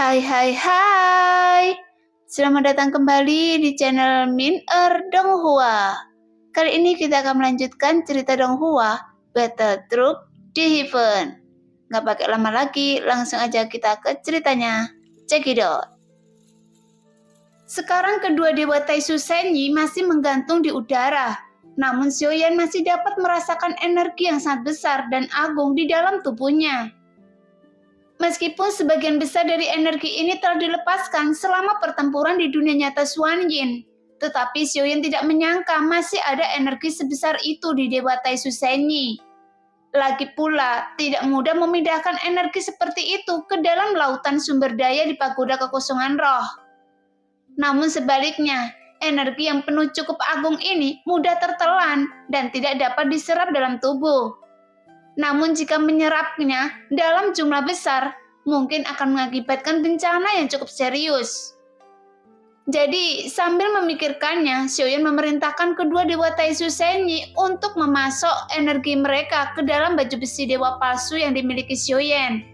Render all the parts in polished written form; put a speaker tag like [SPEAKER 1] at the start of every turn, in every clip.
[SPEAKER 1] Hai hai hai. Selamat datang kembali di channel Min Donghua. Kali ini kita akan melanjutkan cerita Donghua, Battle Truck di Heaven. Gak pakai lama lagi, langsung aja kita ke ceritanya. Check it out. Sekarang kedua dewa Taisu Senyi masih menggantung di udara. Namun Xiaoyan masih dapat merasakan energi yang sangat besar dan agung di dalam tubuhnya. Meskipun sebagian besar dari energi ini telah dilepaskan selama pertempuran di dunia nyata Xuanyin, tetapi Xiaoyan tidak menyangka masih ada energi sebesar itu di Dewa Taisu Senyi. Lagi pula, tidak mudah memindahkan energi seperti itu ke dalam lautan sumber daya di pagoda kekosongan roh. Namun sebaliknya, energi yang penuh cukup agung ini mudah tertelan dan tidak dapat diserap dalam tubuh. Namun jika menyerapnya dalam jumlah besar, mungkin akan mengakibatkan bencana yang cukup serius. Jadi, sambil memikirkannya, Xiaoyan memerintahkan kedua dewa Taisu Senyi untuk memasok energi mereka ke dalam baju besi dewa palsu yang dimiliki Xiaoyan.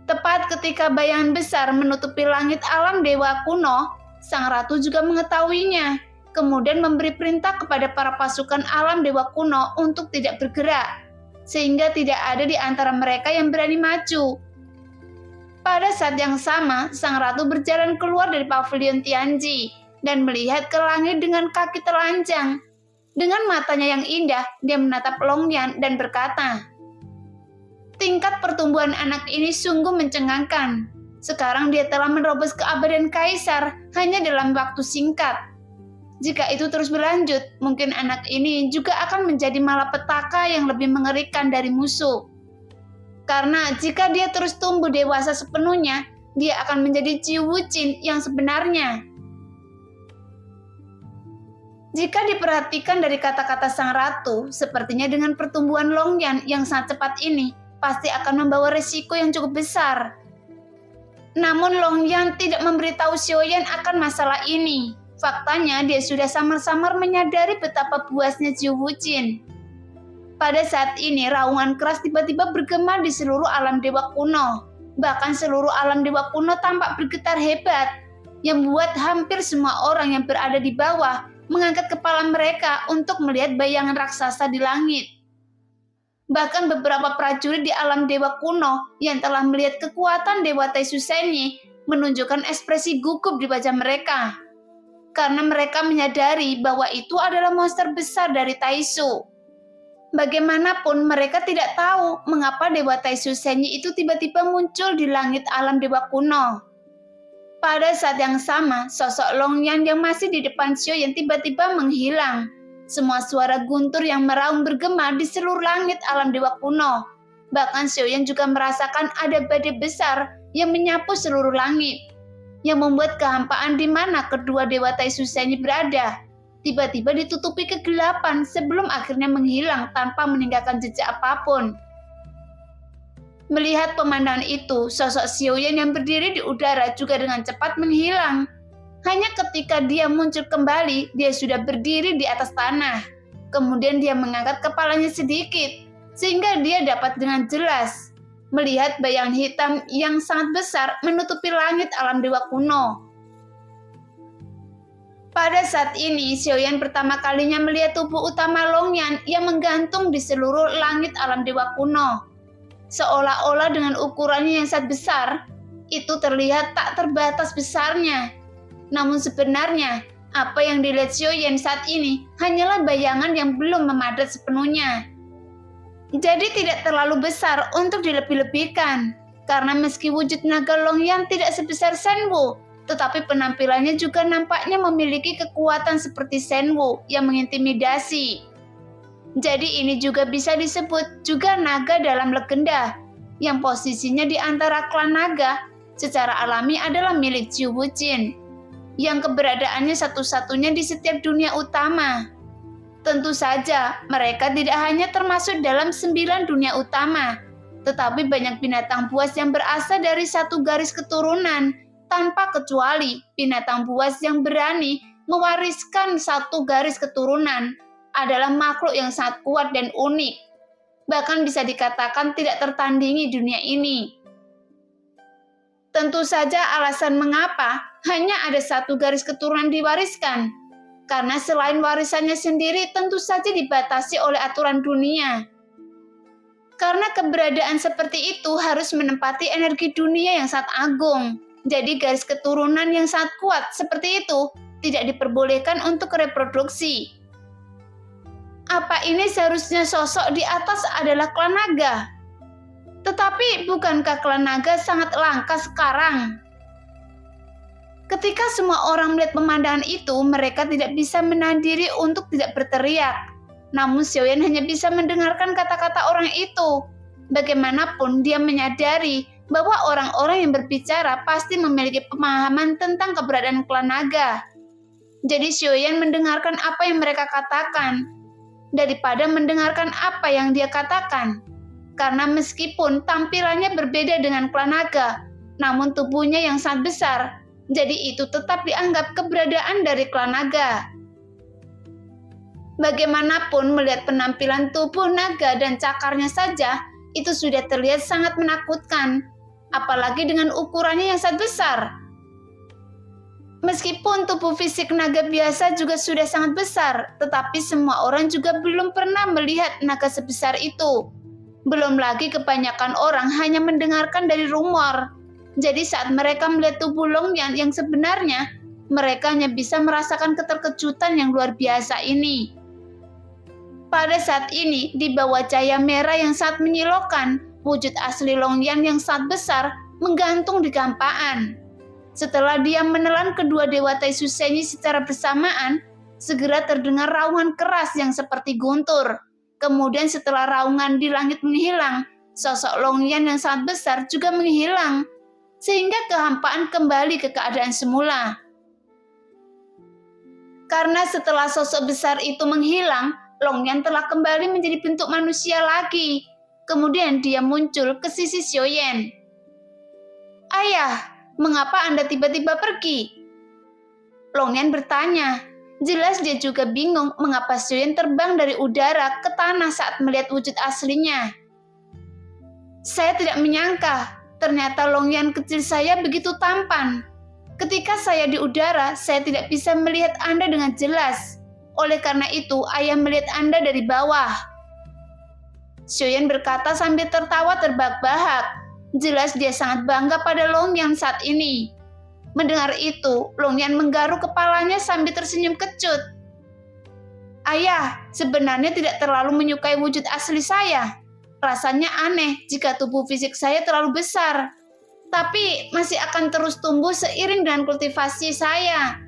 [SPEAKER 1] Tepat ketika bayangan besar menutupi langit alam dewa kuno, sang ratu juga mengetahuinya, kemudian memberi perintah kepada para pasukan alam dewa kuno untuk tidak bergerak, sehingga tidak ada di antara mereka yang berani maju. Pada saat yang sama, sang ratu berjalan keluar dari pavilion Tianji dan melihat ke langit dengan kaki telanjang. Dengan matanya yang indah, dia menatap Longyan dan berkata, "Tingkat pertumbuhan anak ini sungguh mencengangkan. Sekarang dia telah menerobos keabadian kaisar hanya dalam waktu singkat. Jika itu terus berlanjut, mungkin anak ini juga akan menjadi malapetaka yang lebih mengerikan dari musuh. Karena jika dia terus tumbuh dewasa sepenuhnya, dia akan menjadi Jiu Wuqin yang sebenarnya." Jika diperhatikan dari kata-kata sang ratu, sepertinya dengan pertumbuhan Longyan yang sangat cepat ini, pasti akan membawa resiko yang cukup besar. Namun Longyan tidak memberitahu Xiaoyan akan masalah ini. Faktanya, dia sudah samar-samar menyadari betapa puasnya Jiu Wuqin. Pada saat ini, raungan keras tiba-tiba bergema di seluruh alam dewa kuno. Bahkan seluruh alam dewa kuno tampak bergetar hebat, yang membuat hampir semua orang yang berada di bawah mengangkat kepala mereka untuk melihat bayangan raksasa di langit. Bahkan beberapa prajurit di alam dewa kuno yang telah melihat kekuatan dewa Taisu Senyi menunjukkan ekspresi gugup di wajah mereka. Karena mereka menyadari bahwa itu adalah monster besar dari Taisu. Bagaimanapun mereka tidak tahu mengapa Dewa Taisu Senyi itu tiba-tiba muncul di langit alam dewa kuno. Pada saat yang sama, sosok Longyan yang masih di depan Xiaoyan tiba-tiba menghilang. Semua suara guntur yang meraung bergema di seluruh langit alam dewa kuno. Bahkan Xiaoyan juga merasakan ada badai besar yang menyapu seluruh langit, yang membuat kehampaan di mana kedua dewa Taisu Senyi berada tiba-tiba ditutupi kegelapan sebelum akhirnya menghilang tanpa meninggalkan jejak apapun. Melihat pemandangan itu, sosok Xiaoyan yang berdiri di udara juga dengan cepat menghilang. Hanya ketika dia muncul kembali, dia sudah berdiri di atas tanah. Kemudian dia mengangkat kepalanya sedikit, sehingga dia dapat dengan jelas melihat bayangan hitam yang sangat besar menutupi langit alam dewa kuno. Pada saat ini, Xiaoyan pertama kalinya melihat tubuh utama Longyan yang menggantung di seluruh langit alam dewa kuno. Seolah-olah dengan ukurannya yang sangat besar, itu terlihat tak terbatas besarnya. Namun sebenarnya, apa yang dilihat Xiaoyan saat ini hanyalah bayangan yang belum memadat sepenuhnya. Jadi tidak terlalu besar untuk dilebih-lebihkan, karena meski wujud naga Longyan tidak sebesar Shenwu, tetapi penampilannya juga nampaknya memiliki kekuatan seperti Shenwu yang mengintimidasi. Jadi ini juga bisa disebut juga naga dalam legenda, yang posisinya di antara klan naga secara alami adalah milik Jiu Wuqin, yang keberadaannya satu-satunya di setiap dunia utama. Tentu saja mereka tidak hanya termasuk dalam 9 dunia utama, tetapi banyak binatang buas yang berasal dari satu garis keturunan. Tanpa kecuali, binatang buas yang berani mewariskan satu garis keturunan adalah makhluk yang sangat kuat dan unik. Bahkan bisa dikatakan tidak tertandingi dunia ini. Tentu saja alasan mengapa hanya ada satu garis keturunan diwariskan. Karena selain warisannya sendiri tentu saja dibatasi oleh aturan dunia. Karena keberadaan seperti itu harus menempati energi dunia yang sangat agung. Jadi garis keturunan yang sangat kuat seperti itu tidak diperbolehkan untuk reproduksi. Apa ini seharusnya sosok di atas adalah klan naga? Tetapi bukankah klan naga sangat langka sekarang? Ketika semua orang melihat pemandangan itu, mereka tidak bisa menahan diri untuk tidak berteriak. Namun Xiaoyan hanya bisa mendengarkan kata-kata orang itu. Bagaimanapun dia menyadari bahwa orang-orang yang berbicara pasti memiliki pemahaman tentang keberadaan klan naga. Jadi Xiaoyan mendengarkan apa yang mereka katakan, daripada mendengarkan apa yang dia katakan. Karena meskipun tampilannya berbeda dengan klan naga, namun tubuhnya yang sangat besar, jadi itu tetap dianggap keberadaan dari klan naga. Bagaimanapun melihat penampilan tubuh naga dan cakarnya saja, itu sudah terlihat sangat menakutkan, apalagi dengan ukurannya yang sangat besar. Meskipun tubuh fisik naga biasa juga sudah sangat besar, tetapi semua orang juga belum pernah melihat naga sebesar itu. Belum lagi kebanyakan orang hanya mendengarkan dari rumor. Jadi saat mereka melihat tubuh Longyan yang sebenarnya, mereka hanya bisa merasakan keterkejutan yang luar biasa ini. Pada saat ini, di bawah cahaya merah yang sangat menyilaukan, wujud asli Longyan yang sangat besar menggantung di gampaan. Setelah dia menelan kedua dewa Taisu Senyi secara bersamaan, segera terdengar raungan keras yang seperti guntur. Kemudian setelah raungan di langit menghilang, sosok Longyan yang sangat besar juga menghilang, sehingga kehampaan kembali ke keadaan semula. Karena setelah sosok besar itu menghilang, Longyan telah kembali menjadi bentuk manusia lagi. Kemudian dia muncul ke sisi Xiaoyan. "Ayah, mengapa Anda tiba-tiba pergi?" Longyan bertanya. Jelas dia juga bingung mengapa Xiaoyan terbang dari udara ke tanah saat melihat wujud aslinya. "Saya tidak menyangka, ternyata Longyan kecil saya begitu tampan. Ketika saya di udara, saya tidak bisa melihat Anda dengan jelas. Oleh karena itu, ayah melihat Anda dari bawah." Xiaoyan berkata sambil tertawa terbahak-bahak. Jelas dia sangat bangga pada Longyan saat ini. Mendengar itu, Longyan menggaruk kepalanya sambil tersenyum kecut. "Ayah, sebenarnya tidak terlalu menyukai wujud asli saya. Rasanya aneh jika tubuh fisik saya terlalu besar. Tapi masih akan terus tumbuh seiring dengan kultivasi saya."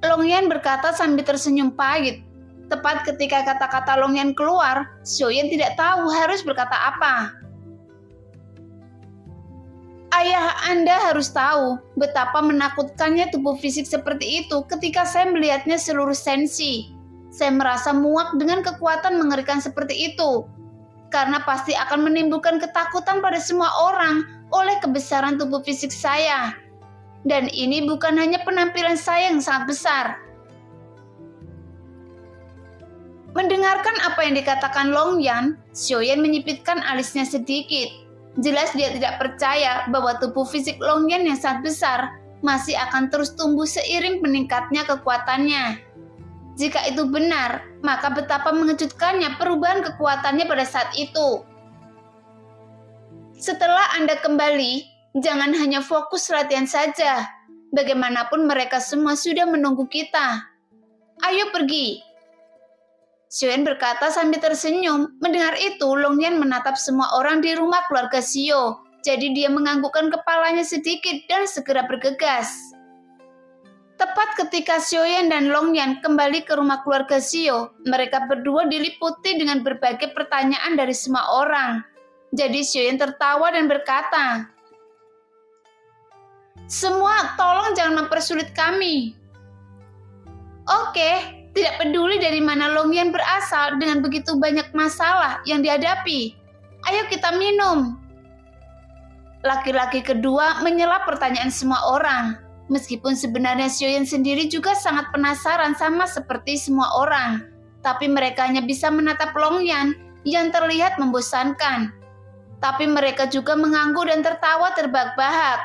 [SPEAKER 1] Longyan berkata sambil tersenyum pahit. Tepat ketika kata-kata Longyan keluar, Xiaoyan tidak tahu harus berkata apa. "Ayah, Anda harus tahu betapa menakutkannya tubuh fisik seperti itu ketika saya melihatnya seluruh sensi. Saya merasa muak dengan kekuatan mengerikan seperti itu. Karena pasti akan menimbulkan ketakutan pada semua orang oleh kebesaran tubuh fisik saya. Dan ini bukan hanya penampilan saya yang sangat besar." Mendengarkan apa yang dikatakan Longyan, Xiaoyan menyipitkan alisnya sedikit. Jelas dia tidak percaya bahwa tubuh fisik Longyan yang sangat besar masih akan terus tumbuh seiring meningkatnya kekuatannya. Jika itu benar, maka betapa mengejutkannya perubahan kekuatannya pada saat itu. Setelah Anda kembali, jangan hanya fokus latihan saja. Bagaimanapun mereka semua sudah menunggu kita. Ayo pergi. Xiaoyan berkata sambil tersenyum. Mendengar itu, Longyan menatap semua orang di rumah keluarga Xiao. Jadi dia menganggukkan kepalanya sedikit dan segera bergegas. Tepat ketika Xiaoyan dan Longyan kembali ke rumah keluarga Xiao, mereka berdua diliputi dengan berbagai pertanyaan dari semua orang. Jadi Xiaoyan tertawa dan berkata, "Semua tolong jangan mempersulit kami." "Oke. Tidak peduli dari mana Longyan berasal dengan begitu banyak masalah yang dihadapi. Ayo kita minum." Laki-laki kedua menyela pertanyaan semua orang. Meskipun sebenarnya Xiaoyan sendiri juga sangat penasaran sama seperti semua orang. Tapi mereka hanya bisa menatap Longyan yang terlihat membosankan. Tapi mereka juga mengangguk dan tertawa terbahak-bahak.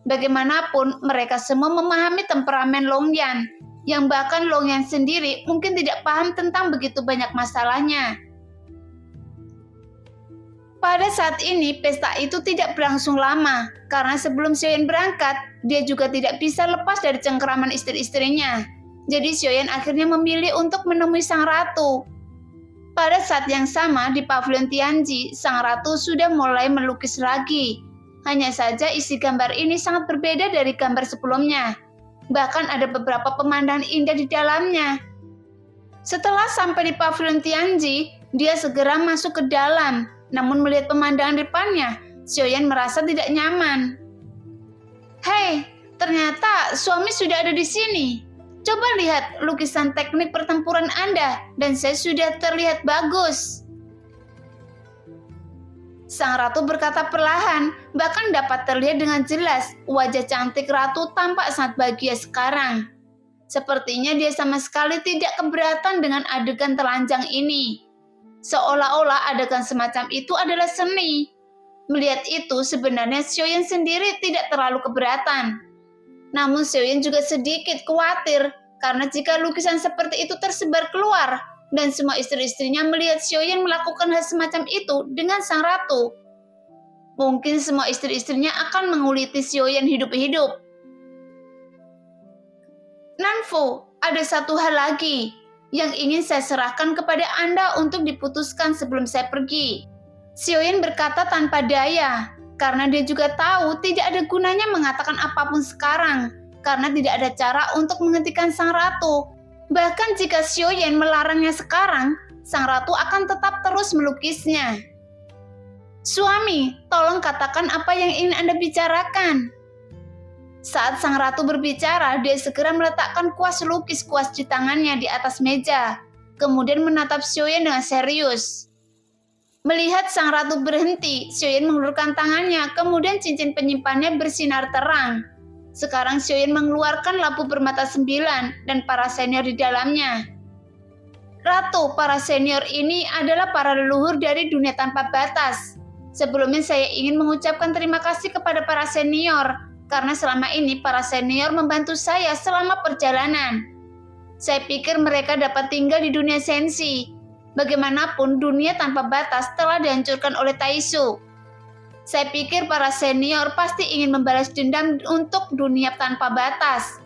[SPEAKER 1] Bagaimanapun, mereka semua memahami temperamen Longyan, yang bahkan Longyan sendiri mungkin tidak paham tentang begitu banyak masalahnya. Pada saat ini, pesta itu tidak berlangsung lama, karena sebelum Xiaoyan berangkat, dia juga tidak bisa lepas dari cengkeraman istri-istrinya. Jadi Xiaoyan akhirnya memilih untuk menemui sang ratu. Pada saat yang sama di pavilion Tianji, sang ratu sudah mulai melukis lagi. Hanya saja isi gambar ini sangat berbeda dari gambar sebelumnya. Bahkan ada beberapa pemandangan indah di dalamnya. Setelah sampai di pavilion Tianji, dia segera masuk ke dalam. Namun melihat pemandangan depannya, Xiaoyan merasa tidak nyaman. Hei, ternyata suami sudah ada di sini. Coba lihat lukisan teknik pertempuran Anda, dan saya sudah terlihat bagus. Sang ratu berkata perlahan, bahkan dapat terlihat dengan jelas wajah cantik ratu tampak sangat bahagia sekarang. Sepertinya dia sama sekali tidak keberatan dengan adegan telanjang ini. Seolah-olah adegan semacam itu adalah seni. Melihat itu, sebenarnya Xiaoyan sendiri tidak terlalu keberatan. Namun Xiaoyan juga sedikit khawatir, karena jika lukisan seperti itu tersebar keluar, dan semua istri-istrinya melihat Xiaoyan melakukan hal semacam itu dengan sang ratu, mungkin semua istri-istrinya akan menguliti Xiaoyan hidup-hidup. Nanfu, ada satu hal lagi yang ingin saya serahkan kepada Anda untuk diputuskan sebelum saya pergi. Xiaoyan berkata tanpa daya, karena dia juga tahu tidak ada gunanya mengatakan apapun sekarang, karena tidak ada cara untuk menghentikan sang ratu. Bahkan jika Xiaoyan melarangnya sekarang, sang ratu akan tetap terus melukisnya. Suami, tolong katakan apa yang ingin Anda bicarakan. Saat sang ratu berbicara, dia segera meletakkan kuas lukis kuas di tangannya di atas meja, kemudian menatap Xiaoyan dengan serius. Melihat sang ratu berhenti, Xiaoyan mengulurkan tangannya, kemudian cincin penyimpannya bersinar terang. Sekarang Xiaoyan mengeluarkan lampu bermata 9 dan para senior di dalamnya. Ratu, para senior ini adalah para leluhur dari dunia tanpa batas. Sebelumnya saya ingin mengucapkan terima kasih kepada para senior, karena selama ini para senior membantu saya selama perjalanan. Saya pikir mereka dapat tinggal di dunia sensi. Bagaimanapun dunia tanpa batas telah dihancurkan oleh Taisu. Saya pikir para senior pasti ingin membalas dendam untuk dunia tanpa batas.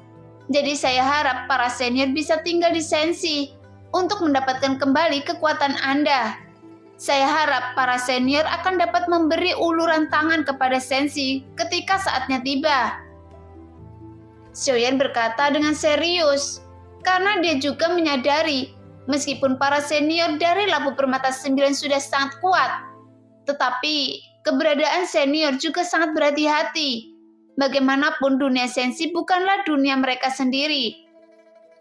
[SPEAKER 1] Jadi saya harap para senior bisa tinggal di sensi untuk mendapatkan kembali kekuatan Anda. Saya harap para senior akan dapat memberi uluran tangan kepada sensi ketika saatnya tiba. Xiaoyan berkata dengan serius, karena dia juga menyadari meskipun para senior dari lampu permata 9 sudah sangat kuat, tetapi keberadaan senior juga sangat berhati-hati. Bagaimanapun dunia sensi bukanlah dunia mereka sendiri.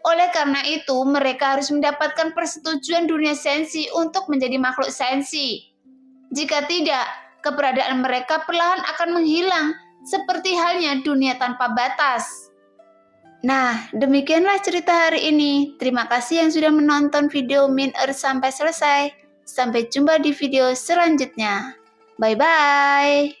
[SPEAKER 1] Oleh karena itu, mereka harus mendapatkan persetujuan dunia sensi untuk menjadi makhluk sensi. Jika tidak, keberadaan mereka perlahan akan menghilang, seperti halnya dunia tanpa batas. Nah, demikianlah cerita hari ini. Terima kasih yang sudah menonton video Min Earth sampai selesai. Sampai jumpa di video selanjutnya. Bye-bye.